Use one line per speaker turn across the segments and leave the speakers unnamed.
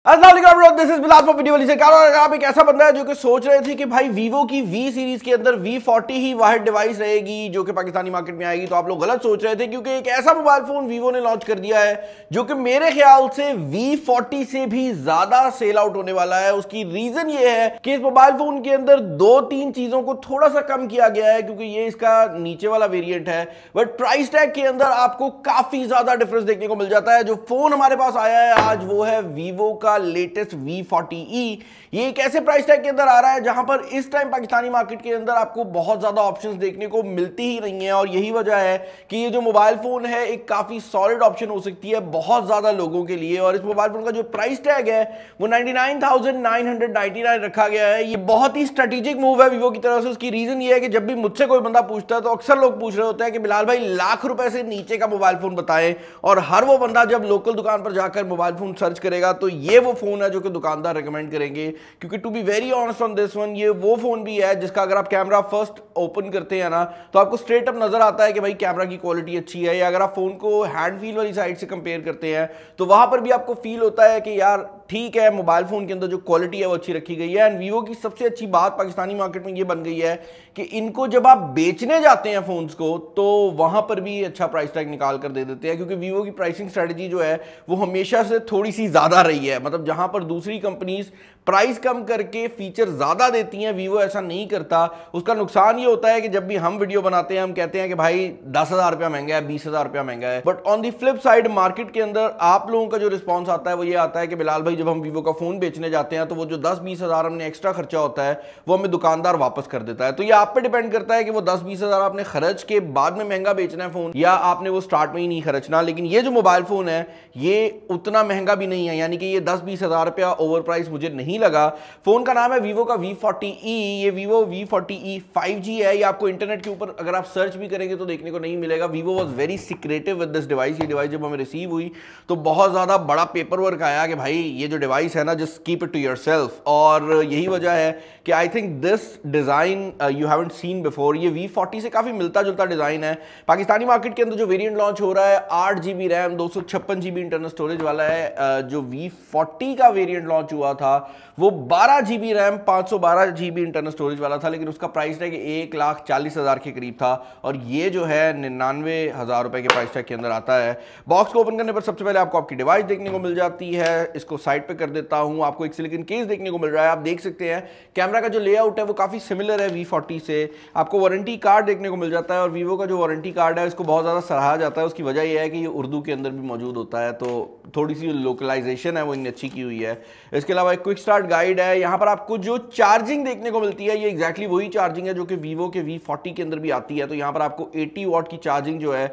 This is Bilal video वाली सरकार। और आप एक ऐसा बंदा है जो कि सोच रहे थे कि भाई वीवो की वी सीरीज के अंदर V40 ही वाहिद डिवाइस रहेगी जो कि पाकिस्तानी मार्केट में आएगी, तो आप लोग गलत सोच रहे थे, क्योंकि एक ऐसा मोबाइल फोन वीवो ने लॉन्च कर दिया है जो कि मेरे ख्याल से V40 से भी ज्यादा सेल आउट होने वाला है। उसकी रीजन ये है कि इस मोबाइल फोन के अंदर दो तीन चीजों को थोड़ा सा कम किया गया है, क्योंकि ये इसका नीचे वाला वेरिएंट है, बट प्राइस टैग के अंदर आपको काफी ज्यादा डिफरेंस देखने को मिल जाता है। जो फोन हमारे पास आया है आज वो है वीवो का लेटेस्ट V40e। ये एक ऐसे प्राइस टैग के अंदर आ रहा है जहां पर इस टाइम पाकिस्तानी मार्केट के अंदर आपको बहुत ज्यादा ऑप्शंस देखने को मिलती ही नहीं है, और यही वजह है कि ये जो मोबाइल फोन है एक काफी सॉलिड ऑप्शन हो सकती है बहुत ज्यादा लोगों के लिए। और इस मोबाइल फोन का जो प्राइस टैग है वो 99,999 रखा गया है। ये बहुत ही स्ट्रेटेजिक मूव है वीवो की तरफ से। उसकी रीजन ये है कि जब भी मुझसे कोई बंदा पूछता है तो अक्सर लोग पूछ रहे होते हैं कि बिलाल भाई लाख रुपए से नीचे का मोबाइल फोन बताएं, और हर वो बंदा जब लोकल दुकान पर जाकर मोबाइल फोन सर्च करेगा तो ये वो फोन है जो कि दुकानदार रेकमेंड करेंगे। क्योंकि to be very honest on this one, ये वो फोन भी है जिसका अगर आप कैमरा फर्स्ट ओपन करते हैं ना तो आपको स्ट्रेट अप नजर आता है कि भाई कैमरा की क्वालिटी अच्छी है, या अगर आप फोन को हैंड फील वाली साइड से कंपेयर करते हैं तो वहां पर भी आपको फील होता है कि यार ठीक है, मोबाइल फोन के अंदर जो क्वालिटी है वो अच्छी रखी गई है। एंड वीवो की सबसे अच्छी बात पाकिस्तानी मार्केट में ये बन गई है कि इनको जब आप बेचने जाते हैं फोन्स को तो वहां पर भी अच्छा प्राइस टैग निकाल कर दे देते हैं, क्योंकि वीवो की प्राइसिंग स्ट्रेटजी जो है वो हमेशा से थोड़ी सी ज्यादा रही है। मतलब जहां पर दूसरी कंपनीज प्राइस कम करके फीचर ज्यादा देती हैं, वीवो ऐसा नहीं करता। उसका नुकसान ये होता है कि जब भी हम वीडियो बनाते हैं हम कहते हैं कि भाई 10,000 रुपया महंगा है, 20,000 रुपया महंगा है, but on the flip side market के अंदर आप लोगों का जो रिस्पॉन्स आता है वो ये आता है कि बिलाल भाई जब हम वीवो का फोन बेचने जाते हैं तो वो जो 10-20 हजार हमने एक्स्ट्रा खर्चा होता है वो हमें दुकानदार वापस कर देता है। तो ये आप पे डिपेंड करता है कि वो 10-20 हजार आपने खर्च के बाद में महंगा बेचना है फोन, या आपने वो स्टार्ट में ही नहीं खर्चना। लेकिन ये जो मोबाइल फोन है ये उतना महंगा भी नहीं है, यानी कि ये 10-20 हजार रुपया ओवर प्राइस मुझे नहीं लगा। फोन का नाम है वीवो का V40e। ये वीवो V40e 5G है। ये आपको इंटरनेट के ऊपर अगर आप सर्च भी करेंगे तो देखने को नहीं मिलेगा। Vivo was very secretive with this device. ये डिवाइस जब हमें रिसीव हुई तो बहुत ज्यादा बड़ा पेपर वर्क आया कि भाई ये जो डिवाइस है ना just keep it to yourself, और यही वजह है कि I think this design you haven't seen before. ये V40 से काफी मिलता जुलता डिजाइन है। पाकिस्तानी मार्केट के अंदर जो वेरिएंट लॉन्च हो रहा है 8GB RAM 256GB internal storage वाला है। जो V40 का वेरिएंट लॉन्च हुआ था वो 12GB RAM 512GB internal storage वाला था, लेकिन उसका प्राइस टैग 1,40,000 के करीब था, और ये जो है 99,000 रुपए के प्राइस टैग के अंदर आता है। बॉक्स को ओपन करने पर सबसे पहले आपको आपकी डिवाइस देखने को मिल जाती है। इसको साइड पे कर देता हूं, आपको एक सिलिकॉन केस देखने को मिल रहा है। आप देख सकते हैं कैमरा का जो लेआउट है वो काफी सिमिलर है V40 से। आपको वारंटी कार्ड देखने को मिल जाता है, और वीवो का जो वारंटी कार्ड है इसको बहुत ज्यादा सराहा जाता है। उसकी वजह यह है कि ये उर्दू के अंदर भी मौजूद होता है, तो थोड़ी सी लोकलाइजेशन है वो इतनी अच्छी की हुई है। इसके अलावा एक क्विक स्टार्ट गाइड है। यहाँ पर आपको जो चार्जिंग देखने को मिलती है ये एग्जैक्टली वही चार्जिंग है जो कि वीवो के V40 के अंदर भी आती है। तो यहाँ पर आपको 80 वॉट की चार्जिंग जो है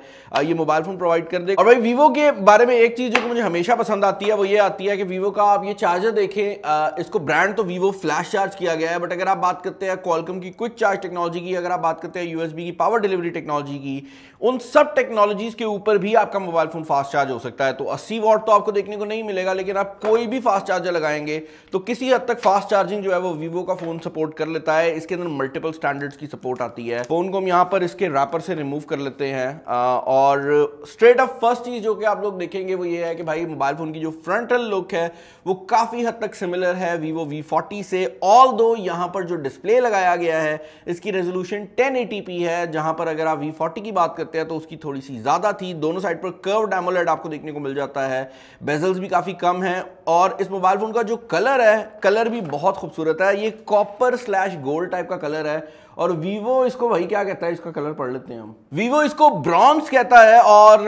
ये मोबाइल फोन प्रोवाइड कर देगा। और भाई वीवो के बारे में एक चीज जो कि मुझे हमेशा पसंद आती है वो ये आती है कि वीवो का आप ये चार्जर देखें, इसको ब्रांड तो वीवो फ्लैश चार्ज किया गया है, बट अगर आप बात करते हैं क्वालकॉम की क्विक चार्ज टेक्नोलॉजी की, अगर आप बात करते हैं USB की पावर डिलीवरी टेक्नोलॉजी की, उन सब टेक्नोलॉजीज के ऊपर भी आपका मोबाइल फोन फास्ट चार्ज हो सकता है। तो 80 वॉट तो आपको देखने को नहीं मिलेगा, लेकिन आप कोई भी फास्ट चार्जर लगाएंगे तो किसी हद तक फास्ट चार्जिंग जो है वो वीवो का फोन सपोर्ट कर लेता है। इसके अंदर मल्टीपल स्टैंडर्ड्स की सपोर्ट आती है। फोन को हम यहां पर इसके रैपर से रिमूव कर लेते हैं, और स्ट्रेट अप फर्स्ट चीज जो कि आप लोग देखेंगे वो ये है कि भाई मोबाइल फोन की जो फ्रंटल लुक है वो काफी हद तक सिमिलर है वीवो V40 से। ऑल दो यहां पर जो डिस्प्ले लगाया गया है इसकी रेजोल्यूशन 1080p है, जहां पर अगर आप V40 की बात करते हैं तो उसकी थोड़ी सी ज्यादा थी। दोनों साइड पर कर्व्ड एमोलेड आपको देखने को मिल जाता है। बेजल्स भी काफी कम है, और इस मोबाइल फोन का जो कलर है कलर भी बहुत खूबसूरत है। ये कॉपर/गोल्ड टाइप का कलर है, और वीवो इसको भाई क्या कहता है, इसका कलर पढ़ लेते हैं हम। वीवो इसको ब्रॉन्ज कहता है, और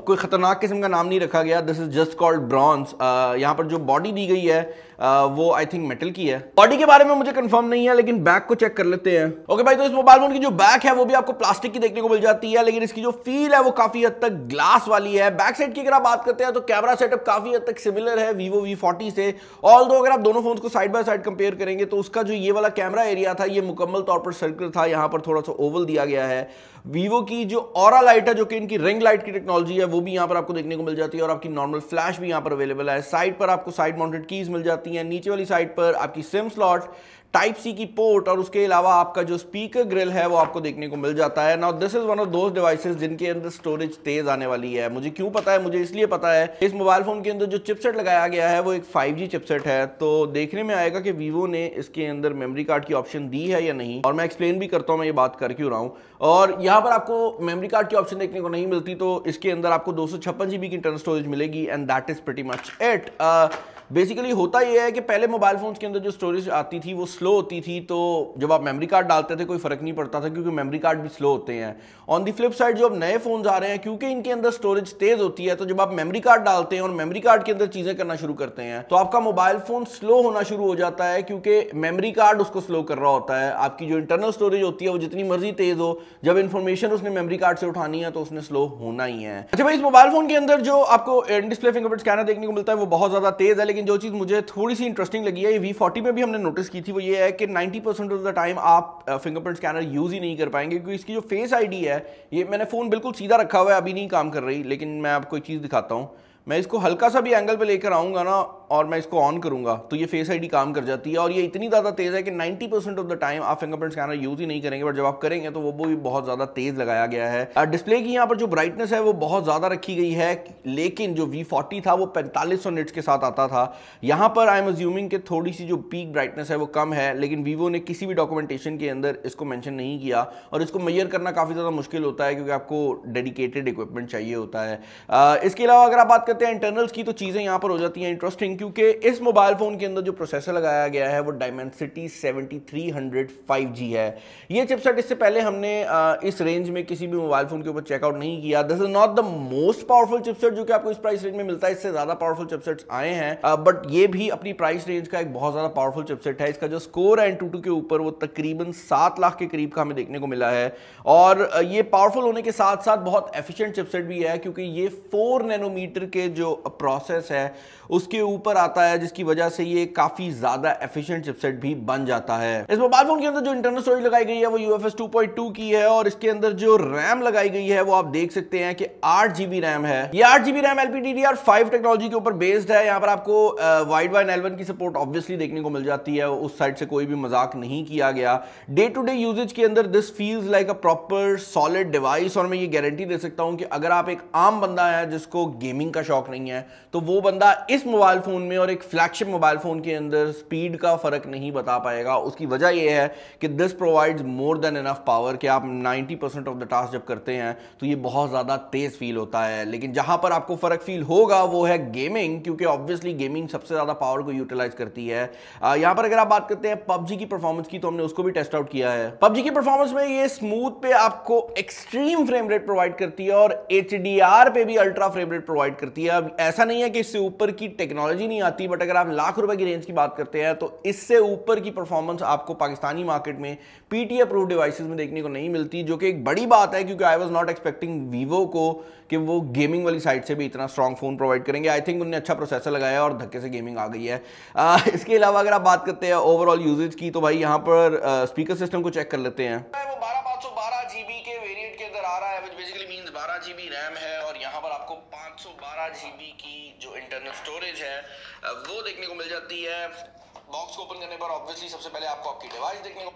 कोई खतरनाक किस्म का नाम नहीं रखा गया। This is just called bronze. यहां पर जो बॉडी दी गई है वो आई थिंक मेटल की है। बॉडी के बारे में मुझे कंफर्म नहीं है, लेकिन बैक को चेक कर लेते हैं। ओके भाई, तो इस मोबाइल फोन की जो बैक है वो भी आपको प्लास्टिक की देखने को मिल जाती है, लेकिन इसकी जो फील है वो काफी हद तक ग्लास वाली है। बैक साइड की अगर आप बात करते हैं तो कैमरा सेटअप काफी हद तक सिमिलर है वीवो V40 से। ऑल दो अगर आप दोनों फोन को साइड बाय साइड कंपेयर करेंगे तो उसका जो ये वाला कैमरा एरिया था ये मुकम्मल तौर पर सर्कल था, यहां पर थोड़ा सा ओवल दिया गया है। वीवो की जो ऑरा लाइट है, जो कि इनकी रिंग लाइट की टेक्नोलॉजी है, वो भी यहाँ पर आपको देखने को मिल जाती है और आपकी नॉर्मल फ्लैश भी यहाँ पर अवेलेबल है। साइड पर आपको साइड माउंटेड कीज मिल जाती हैं, नीचे वाली साइड पर आपकी सिम स्लॉट, टाइप सी की पोर्ट और उसके अलावा आपका जो स्पीकर ग्रिल है वो आपको देखने को मिल जाता है। Now this is one of those devices जिनके अंदर स्टोरेज तेज आने वाली है। मुझे क्यों पता है? मुझे इसलिए पता है इस मोबाइल फोन के अंदर जो चिपसेट लगाया गया है वो एक 5G चिपसेट है, तो देखने में आएगा कि वीवो ने इसके अंदर मेमोरी कार्ड की ऑप्शन दी है या नहीं, और मैं एक्सप्लेन भी करता हूं मैं ये बात कर क्यों रहा हूं। और यहां पर आपको मेमोरी कार्ड की ऑप्शन देखने को नहीं मिलती, तो इसके अंदर आपको 256 GB की इंटरनल स्टोरेज मिलेगी and that is pretty much it. Basically होता यह है कि पहले मोबाइल फोन्स के अंदर जो स्टोरेज आती थी वो स्लो होती थी, तो जब आप मेमोरी कार्ड डालते थे कोई फर्क नहीं पड़ता था क्योंकि मेमोरी कार्ड भी स्लो होते हैं। ऑन दी फ्लिप साइड जो अब नए फोन्स आ रहे हैं, क्योंकि इनके अंदर स्टोरेज तेज होती है, तो जब आप मेमोरी कार्ड डालते हैं और मेमोरी कार्ड के अंदर चीजें करना शुरू करते हैं तो आपका मोबाइल फोन स्लो होना शुरू हो जाता है, क्योंकि मेमोरी कार्ड उसको स्लो कर रहा होता है। आपकी जो इंटरनल स्टोरेज होती है वो जितनी मर्जी तेज हो, जब इंफॉर्मेशन उसने मेमोरी कार्ड से उठानी है तो उसने स्लो होना ही है। अच्छा भाई, इस मोबाइल फोन के अंदर जो आपको डिस्प्ले फिंगरप्रिंट स्कैनर देखने को मिलता है वो बहुत ज्यादा तेज है, लेकिन जो चीज मुझे थोड़ी सी इंटरेस्टिंग लगी है, ये V40 में भी हमने नोटिस की थी, वो ये है कि 90% ऑफ द टाइम आप फिंगरप्रिंट स्कैनर यूज ही नहीं कर पाएंगे, क्योंकि इसकी जो फेस आईडी है, ये मैंने फोन बिल्कुल सीधा रखा हुआ है, अभी नहीं काम कर रही, लेकिन मैं आपको एक चीज दिखाता हूं। मैं इसको हल्का सा भी एंगल पे लेकर आऊंगा ना और मैं इसको ऑन करूंगा तो ये फेस आईडी काम कर जाती है, और ये इतनी ज्यादा तेज है कि 90% ऑफ द टाइम आप फिंगरप्रिंट स्कैनर यूज ही नहीं करेंगे, बट जब आप करेंगे तो वो भी बहुत ज्यादा तेज लगाया गया है। डिस्प्ले की यहाँ पर जो ब्राइटनेस है वो बहुत ज्यादा रखी गई है, लेकिन जो V40 था वो 4500 निट्स के साथ आता था। यहाँ पर आई एम अज्यूमिंग कि थोड़ी सी जो पीक ब्राइटनेस है वो कम है, लेकिन वीवो ने किसी भी डॉक्यूमेंटेशन के अंदर इसको मेंशन नहीं किया, और इसको मेजर करना काफी ज्यादा मुश्किल होता है क्योंकि आपको डेडिकेटेड इक्विपमेंट चाहिए होता है। इसके अलावा अगर आप बात करते हैं इंटरनल्स की, तो चीजें यहां पर हो जाती हैं इंटरेस्टिंग, क्योंकि इस मोबाइल फोन के अंदर जो प्रोसेसर लगाया गया है वो Dimensity 7300 5G है। ये चिपसेट इससे पहले हमने इस रेंज में किसी भी मोबाइल फोन के ऊपर चेकआउट नहीं किया। This is not the most powerful chipset जो कि आपको इस प्राइस रेंज में मिलता है, इससे ज्यादा पावरफुल चिपसेट्स आए हैं, बट ये भी अपनी प्राइस रेंज का एक बहुत ज्यादा पावरफुल चिपसेट है। इसका जो स्कोर है Antutu के ऊपर वो तकरीबन 7 लाख के करीब का हमें देखने को मिला है, और ये पावरफुल होने के साथ साथ बहुत एफिशिएंट चिपसेट भी है, क्योंकि ये 4 नैनोमीटर के जो प्रोसेस है उसके ऊपर आता है, जिसकी वजह से ये काफी ज्यादा एफिशिएंट चिपसेट भी बन जाता है। इस मोबाइल फोन के अंदर जो इंटरनल स्टोरेज लगाई गई है वो UFS 2.2 की है, और इसके अंदर जो रैम लगाई गई है वो आप देख सकते हैं कि 8 GB रैम है। ये 8 GB रैम LPDDR5 टेक्नोलॉजी के ऊपर बेस्ड है। यहाँ पर आपको वाइड वाइन L1 की सपोर्ट ऑब्वियसली देखने को मिल जाती है, उस साइड से कोई भी मजाक नहीं किया गया। डे टू डे यूजेज के अंदर this feels like a proper solid device, और मैं ये गारंटी दे सकता हूं कि अगर आप एक आम बंदा है जिसको गेमिंग का शौक नहीं है, तो वो बंदा इस मोबाइल फोन में और एक फ्लैगशिप मोबाइल फोन के अंदर स्पीड का फर्क नहीं बता पाएगा। उसकी वजह यह है कि this provides more than enough power, कि आप 90% ऑफ द टास्क जब करते हैं तो ये बहुत ज्यादा तेज फील होता है। लेकिन जहां पर आपको फर्क फील होगा वो है गेमिंग, क्योंकि ऑब्वियसली गेमिंग सबसे ज्यादा पावर को यूटिलाइज करती है। यहां पर अगर आप बात करते हैं PUBG की परफॉर्मेंस की, तो हमने उसको भी टेस्ट आउट किया है। PUBG की परफॉर्मेंस में ये स्मूथ पे आपको एक्सट्रीम फ्रेम रेट प्रोवाइड करती है, और HDR पे भी अल्ट्रा फ्रेम रेट प्रोवाइड करती है। अब ऐसा नहीं है कि इससे ऊपर की टेक्नोलॉजी नहीं आती, बट अगर आप लाख रुपए की रेंज की बात करते हैं तो इससे ऊपर की परफॉर्मेंस आपको पाकिस्तानी मार्केट में PTA अप्रूव्ड डिवाइसेस में देखने को नहीं मिलती, जो कि एक बड़ी बात है, क्योंकि I was not expecting Vivo को कि वो गेमिंग वाली साइड से भी इतना स्ट्रॉन्ग फोन प्रोवाइड करेंगे। आई थिंक उन्होंने अच्छा प्रोसेसर लगाया और धक्के से गेमिंग आ गई है। इसके अलावा अगर आप बात करते हैं ओवरऑल यूजेज की, तो भाई यहाँ पर स्पीकर सिस्टम को चेक कर लेते हैं। वो 12512 GB के वेरिएंट के अंदर आ रहा है, which basically means 12 GB RAM है, और यहाँ पर आपको 512 GB की जो इंटरनल स्टोरेज है वो देखने को मिल जाती है। बॉक्स को ओपन करने पर ऑब्वियसली सबसे पहले आपको आपकी डिवाइस देखने को,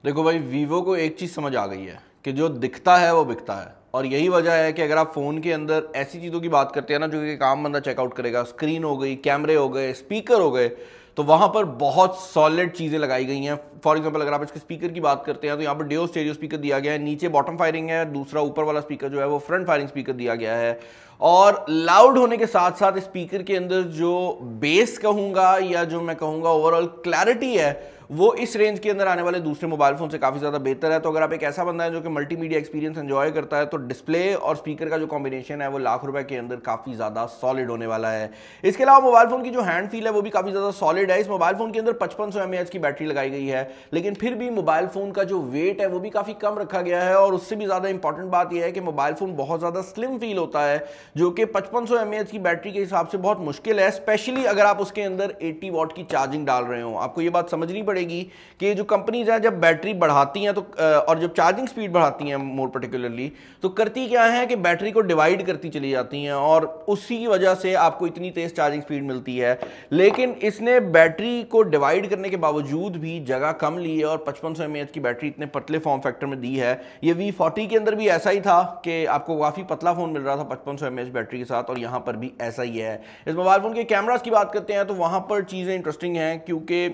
देखो भाई वीवो को एक चीज समझ आ गई है कि जो दिखता है वो बिकता है, और यही वजह है कि अगर आप फोन के अंदर ऐसी चीजों की बात करते हैं ना जो कि एक आम बंदा चेकआउट करेगा, स्क्रीन हो गई, कैमरे हो गए, स्पीकर हो गए, तो वहां पर बहुत सॉलिड चीजें लगाई गई हैं। फॉर एग्जांपल अगर आप इसके स्पीकर की बात करते हैं तो यहाँ पर डुओ स्टेरियो स्पीकर दिया गया है, नीचे बॉटम फायरिंग है, दूसरा ऊपर वाला स्पीकर जो है वो फ्रंट फायरिंग स्पीकर दिया गया है, और लाउड होने के साथ साथ स्पीकर के अंदर जो बेस कहूंगा या जो मैं कहूंगा ओवरऑल क्लैरिटी है वो इस रेंज के अंदर आने वाले दूसरे मोबाइल फोन से काफी ज्यादा बेहतर है। तो अगर आप एक ऐसा बंदा है जो कि मल्टीमीडिया एक्सपीरियंस एंजॉय करता है, तो डिस्प्ले और स्पीकर का जो कॉम्बिनेशन है वो लाख रुपए के अंदर काफी ज्यादा सॉलिड होने वाला है। इसके अलावा मोबाइल फोन की जो हैंड फील है वो भी काफी ज्यादा सॉलिड है। इस मोबाइल फोन के अंदर 5500 mAh की बैटरी लगाई गई है, लेकिन फिर भी मोबाइल फोन का जो वेट है वो भी काफी कम रखा गया है, और उससे भी ज्यादा इंपॉर्टेंट बात यह है कि मोबाइल फोन बहुत ज्यादा स्लिम फील होता है, जो कि 5500 mAh की बैटरी के हिसाब से बहुत मुश्किल है, स्पेशली अगर आप उसके अंदर 80 वॉट की चार्जिंग डाल रहे हो। आपको ये बात समझनी पड़ेगी पड़ेगी कि जो कंपनीज हैं जब बैटरी बढ़ाती हैं तो और जब चार्जिंग स्पीड बढ़ाती हैं मोर पर्टिकुलरली, तो करती क्या है कि बैटरी को डिवाइड करती चली जाती हैं और उसी की वजह से आपको इतनी तेज चार्जिंग स्पीड मिलती है। लेकिन इसने बैटरी को डिवाइड करने के बावजूद भी जगह कम ली है और 5500 mAh की बैटरी इतने पतले फॉर्म फैक्टर में दी है। ये V40 के अंदर भी ऐसा ही था कि आपको काफ़ी पतला फ़ोन मिल रहा था 5500 mAh बैटरी के साथ, और यहाँ पर भी ऐसा ही है। इस मोबाइल फ़ोन के कैमरास की बात करते हैं तो वहाँ पर चीज़ें इंटरेस्टिंग हैं, क्योंकि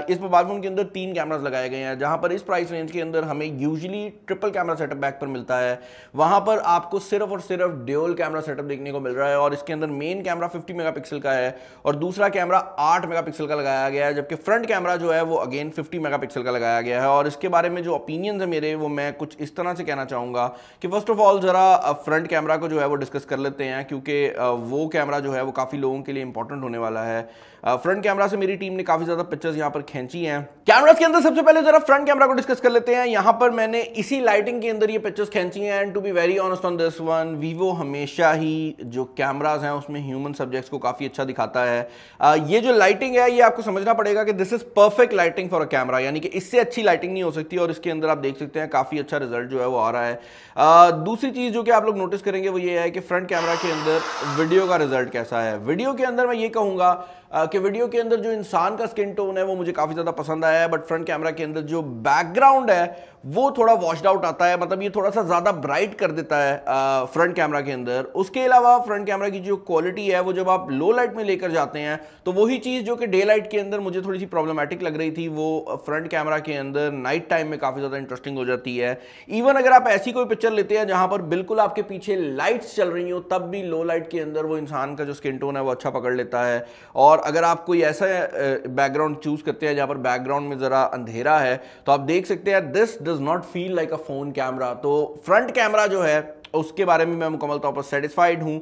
इस मोबाइल फ़ोन के अंदर 3 कैमरास लगाए गए हैं, जहाँ पर इस प्राइस रेंज के अंदर हमें usually triple camera setup back पर मिलता है, वहाँ पर आपको सिर्फ और सिर्फ ड्यूल कैमरा सेटअप देखने को मिल रहा है। और इसके अंदर मेन कैमरा 50 मेगापिक्सल का है और दूसरा कैमरा 8 मेगापिक्सल का लगाया गया है, जबकि फ्रंट कैमरा जो है वो अगेन 50 मेगापिक्सल का लगाया गया है। और इसके बारे में जो ओपिनियंस है मेरे, वो मैं कुछ इस तरह से कहना चाहूँगा कि फर्स्ट ऑफ ऑल ज़रा फ्रंट कैमरा को जो है वो डिस्कस कर लेते हैं, क्योंकि वो कैमरा जो है वो काफ़ी लोगों के लिए इंपॉर्टेंट होने वाला है। फ्रंट कैमरा से मेरी टीम ने काफ़ी ज़्यादा पिक्चर्स यहाँ पर खींची हैं। कैमरास के अंदर सबसे पहले ज़रा फ्रंट कैमरा को डिस्कस कर लेते हैं। यहाँ पर मैंने इसी लाइटिंग के अंदर ये पिक्चर्स खींची हैं, and to be very honest on this one, Vivo हमेशा ही जो कैमराज हैं उसमें ह्यूमन सब्जेक्ट्स को काफ़ी अच्छा दिखाता है। ये जो लाइटिंग है ये आपको समझना पड़ेगा कि this is perfect lighting for a camera, यानी कि इससे अच्छी लाइटिंग नहीं हो सकती, और इसके अंदर आप देख सकते हैं काफ़ी अच्छा रिजल्ट जो है वो आ रहा है। दूसरी चीज़ जो कि आप लोग नोटिस करेंगे वो ये है कि फ्रंट कैमरा के अंदर वीडियो का रिजल्ट कैसा है। वीडियो के अंदर मैं ये कहूँगा कि वीडियो के अंदर जो इंसान का स्किन टोन है वो मुझे काफ़ी ज़्यादा पसंद आया है, बट फ्रंट कैमरा के अंदर जो बैकग्राउंड है वो थोड़ा वॉश्ड आउट आता है, मतलब ये थोड़ा सा ज़्यादा ब्राइट कर देता है फ्रंट कैमरा के अंदर। उसके अलावा फ्रंट कैमरा की जो क्वालिटी है वो जब आप लो लाइट में लेकर जाते हैं तो वही चीज़ जो कि डे लाइट के अंदर मुझे थोड़ी सी प्रॉब्लमेटिक लग रही थी, वो फ्रंट कैमरा के अंदर नाइट टाइम में काफ़ी ज़्यादा इंटरेस्टिंग हो जाती है। इवन अगर आप ऐसी कोई पिक्चर लेते हैं जहाँ पर बिल्कुल आपके पीछे लाइट्स चल रही हो, तब भी लो लाइट के अंदर वो इंसान का जो स्किन टोन है वो अच्छा पकड़ लेता है। और अगर आप कोई ऐसा बैकग्राउंड चूज करते हैं जहाँ पर बैकग्राउंड में ज़रा अंधेरा है, तो आप देख सकते हैं this does not feel like a phone camera. तो फ्रंट कैमरा जो है उसके बारे में मैं मुकम्मल तौर पर सेटिस्फाइड हूँ।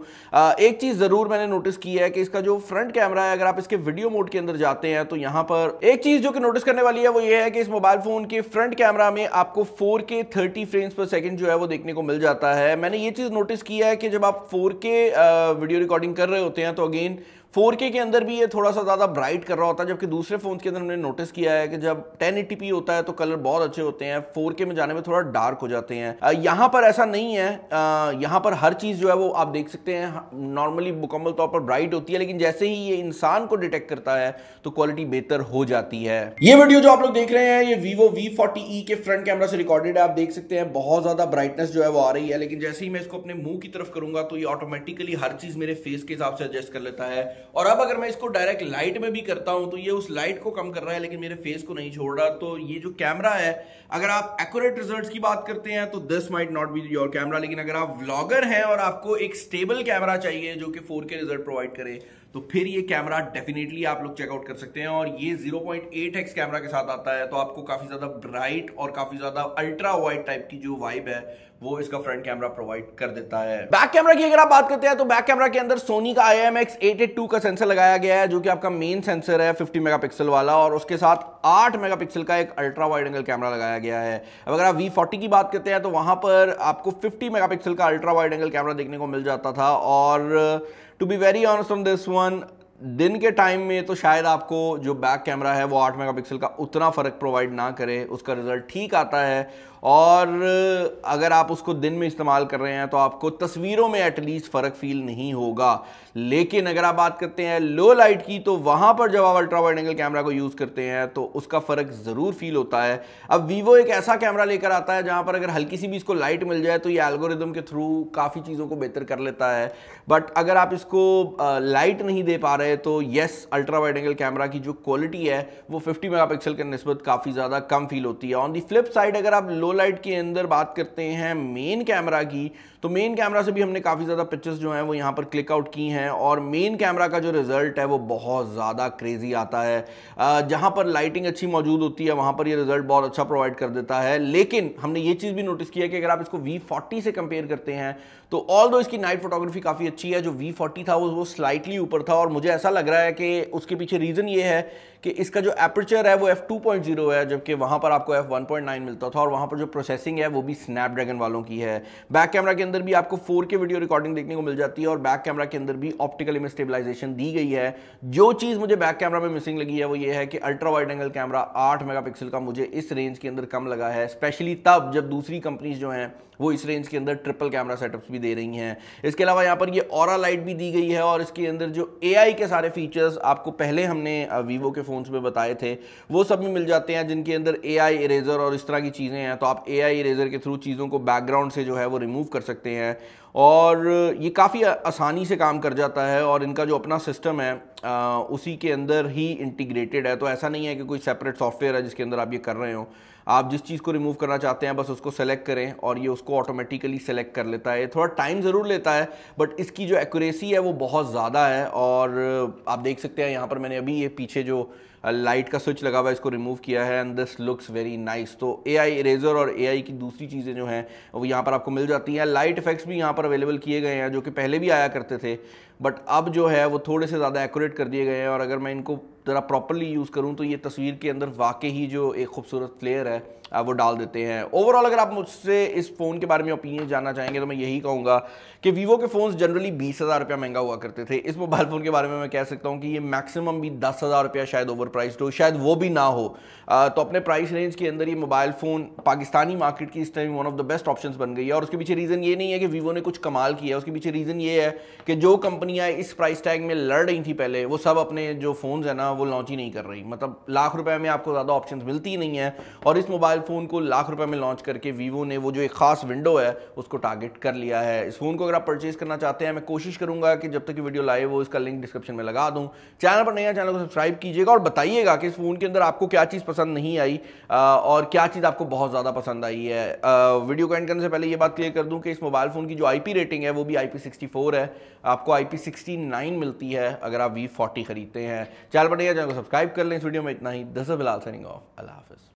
एक चीज़ ज़रूर मैंने नोटिस की है कि इसका जो फ्रंट कैमरा है, अगर आप इसके वीडियो मोड के अंदर जाते हैं तो यहाँ पर एक चीज़ जो कि नोटिस करने वाली है वो ये है कि इस मोबाइल फ़ोन के फ्रंट कैमरा में आपको 4K 30 फ्रेम्स पर सेकंड जो है वो देखने को मिल जाता है। मैंने ये चीज़ नोटिस की है कि जब आप 4K वीडियो रिकॉर्डिंग कर रहे होते हैं तो अगेन 4K के अंदर भी ये थोड़ा सा ज़्यादा ब्राइट कर रहा होता है, जबकि दूसरे फ़ोन के अंदर हमने नोटिस किया है कि जब 1080p होता है तो कलर बहुत अच्छे होते हैं, 4K में जाने में थोड़ा डार्क हो जाते हैं। यहाँ पर ऐसा नहीं है, यहाँ पर हर चीज़ जो है वो आप देख सकते हैं नॉर्मली मुकम्मल तौर पर ब्राइट होती है, लेकिन जैसे ही ये इंसान को डिटेक्ट करता है तो क्वालिटी बेहतर हो जाती है। ये वीडियो जो आप लोग देख रहे हैं ये Vivo V40e के फ्रंट कैमरा से रिकॉर्डेड है। आप देख सकते हैं बहुत ज़्यादा ब्राइटनेस जो है वो आ रही है, लेकिन जैसे ही मैं इसको अपने मुंह की तरफ करूंगा तो ये ऑटोमेटिकली हर चीज़ मेरे फेस के हिसाब से एडजस्ट कर लेता है। और अब अगर मैं इसको डायरेक्ट लाइट में भी करता हूं तो ये उस लाइट को कम कर रहा है, लेकिन मेरे फेस को नहीं छोड़ रहा। तो ये जो कैमरा है, अगर आप एक्यूरेट रिजल्ट्स की बात करते हैं तो this might not be your camera, लेकिन अगर आप व्लॉगर हैं और आपको एक स्टेबल कैमरा चाहिए जो कि 4K रिजल्ट प्रोवाइड करे, तो फिर ये कैमरा डेफिनेटली आप लोग चेकआउट कर सकते हैं। और ये 0.8x कैमरा के साथ आता है, तो आपको काफी ज्यादा ब्राइट और काफी ज्यादा अल्ट्रा वाइड टाइप की जो वाइब है वो इसका फ्रंट कैमरा प्रोवाइड कर देता है। बैक कैमरा की अगर आप बात करते हैं तो बैक कैमरा के अंदर सोनी का IMX882 का सेंसर लगाया गया है, जो कि आपका मेन सेंसर है 50 मेगापिक्सल वाला, और उसके साथ 8 मेगापिक्सल का एक अल्ट्रा वाइड एंगल कैमरा लगाया गया है। अब अगर आप V40 की बात करते हैं तो वहां पर आपको 50 मेगापिक्सल का अल्ट्रा वाइड एंगल कैमरा देखने को मिल जाता था, और to be very honest on this one, दिन के टाइम में तो शायद आपको जो बैक कैमरा है वो 8 मेगापिक्सल का उतना फ़र्क प्रोवाइड ना करे, उसका रिजल्ट ठीक आता है। और अगर आप उसको दिन में इस्तेमाल कर रहे हैं तो आपको तस्वीरों में एटलीस्ट फ़र्क फील नहीं होगा। लेकिन अगर आप बात करते हैं लो लाइट की, तो वहाँ पर जब आप अल्ट्रा वाइड एंगल कैमरा को यूज़ करते हैं तो उसका फ़र्क ज़रूर फील होता है। अब वीवो एक ऐसा कैमरा लेकर आता है जहाँ पर अगर हल्की सी भी इसको लाइट मिल जाए तो ये एल्गोरिदम के थ्रू काफ़ी चीज़ों को बेहतर कर लेता है। बट अगर आप इसको लाइट नहीं दे पा रहे तो yes, ultra wide angle camera की जो क्वालिटी है वो 50 मेगापिक्सल के निस्बत काफ़ी ज़्यादा कम फील होती है। ऑन दी फ्लिप साइड अगर आप लो लाइट के अंदर बात करते हैं मेन कैमरा की, तो मेन कैमरा से भी हमने काफ़ी ज़्यादा पिक्चर्स जो हैं वो यहाँ पर क्लिक आउट की हैं, और मेन कैमरा का जो रिजल्ट है वो बहुत ज़्यादा क्रेजी आता है। जहाँ पर लाइटिंग अच्छी मौजूद होती है वहाँ पर ये रिजल्ट बहुत अच्छा प्रोवाइड कर देता है। लेकिन हमने ये चीज़ भी नोटिस किया कि अगर आप इसको V40 से कंपेयर करते हैं तो ऑल दो इसकी नाइट फोटोग्राफी काफ़ी अच्छी है। जो V40 था वो स्लाइटली ऊपर था, और मुझे ऐसा ऐसा लग रहा है कि उसके पीछे रीज़न ये है कि इसका जो एपर्चर है वो f2.0 है, जबकि वहाँ पर आपको f1.9 मिलता था और वहाँ पर जो प्रोसेसिंग है वो भी स्नैपड्रैगन वालों की है। बैक कैमरा के अंदर भी आपको 4K वीडियो रिकॉर्डिंग देखने को मिल जाती है और बैक कैमरा के अंदर भी ऑप्टिकल इमेज स्टेबलाइजेशन दी गई है। जो चीज़ मुझे बैक कैमरा में मिसिंग लगी है वो ये है कि ultra wide angle camera 8 megapixel का मुझे इस रेंज के अंदर कम लगा है, स्पेशली तब जब दूसरी कंपनीज जो हैं वो इस रेंज के अंदर ट्रिपल कैमरा सेटअप्स भी दे रही हैं। इसके अलावा यहाँ पर ये ऑरा लाइट भी दी गई है और इसके अंदर जो AI के सारे फीचर्स आपको पहले हमने वीवो के फ़ोन्स में बताए थे वो सब भी मिल जाते हैं, जिनके अंदर AI इरेजर और इस तरह की चीज़ें हैं। तो आप AI इरेजर के थ्रू चीज़ों को बैकग्राउंड से जो है वो रिमूव कर सकते हैं और ये काफ़ी आसानी से काम कर जाता है और इनका जो अपना सिस्टम है उसी के अंदर ही इंटीग्रेटेड है। तो ऐसा नहीं है कि कोई सेपरेट सॉफ्टवेयर है जिसके अंदर आप ये कर रहे हो। आप जिस चीज़ को रिमूव करना चाहते हैं बस उसको सेलेक्ट करें और ये उसको ऑटोमेटिकली सेलेक्ट कर लेता है। थोड़ा टाइम ज़रूर लेता है बट इसकी जो एक्यूरेसी है वो बहुत ज़्यादा है। और आप देख सकते हैं यहाँ पर मैंने अभी ये पीछे जो लाइट का स्विच लगा हुआ है इसको रिमूव किया है and this looks very nice. तो AI इरेजर और AI की दूसरी चीज़ें जो हैं वो यहाँ पर आपको मिल जाती हैं। लाइट इफेक्ट्स भी यहाँ पर अवेलेबल किए गए हैं जो कि पहले भी आया करते थे बट अब जो है वो थोड़े से ज़्यादा एक्यूरेट कर दिए गए हैं और अगर मैं इनको ज़रा प्रॉपरली यूज़ करूँ तो ये तस्वीर के अंदर वाकई ही जो एक खूबसूरत फ्लेयर है वो डाल देते हैं। ओवरऑल अगर आप मुझसे इस फ़ोन के बारे में ओपिनियन जानना चाहेंगे तो मैं यही कहूँगा कि वीवो के फ़ोन्स जनरली 20,000 रुपया महंगा हुआ करते थे। इस मोबाइल फ़ोन के बारे में मैं कह सकता हूँ कि ये मैक्सिमम भी 10,000 रुपया शायद ओवर प्राइस्ड हो, शायद वो भी ना हो। तो अपने प्राइस रेंज के अंदर ये मोबाइल फ़ोन पाकिस्तानी मार्केट की इस time one of the best options बन गई है। और उसके पीछे रीज़न ये नहीं है कि वीवो ने कुछ कमाल किया है, उसके पीछे रीज़न ये है कि जो कंपनियाँ इस प्राइस टैग में लड़ रही थी पहले वो सब अपने जो फ़ोन्स हैं ना वो लॉन्च ही नहीं कर रही। मतलब लाख रुपए में आपको ज़्यादा ऑप्शंस मिलती ही नहीं है और इस मोबाइल फ़ोन को लाख रुपए में लॉन्च करके वीवो ने वो जो एक खास विंडो है उसको टारगेट कर लिया है। इस फ़ोन को अगर आप परचेज करना चाहते हैं मैं कोशिश करूंगा कि जब तक कि वीडियो लाइव हो इसका लिंक डिस्क्रिप्शन में लगा दूं। चैनल पर नया चैनल को सब्सक्राइब कीजिएगा और बताइएगा कि इस फ़ोन के अंदर आपको क्या चीज़ पसंद नहीं आई और क्या चीज़ आपको बहुत ज़्यादा पसंद आई है। वीडियो को एंड करने से पहले ये बात क्लियर कर दूं कि इस मोबाइल फ़ोन की जो IP रेटिंग है वो भी IP64 है, आपको IP69 मिलती है अगर आप V40 खरीदते हैं। चैनल पर नया चैनल को सब्सक्राइब कर लें। इस वीडियो में इतना ही। This is Bilal signing off. Allah हाफिज़।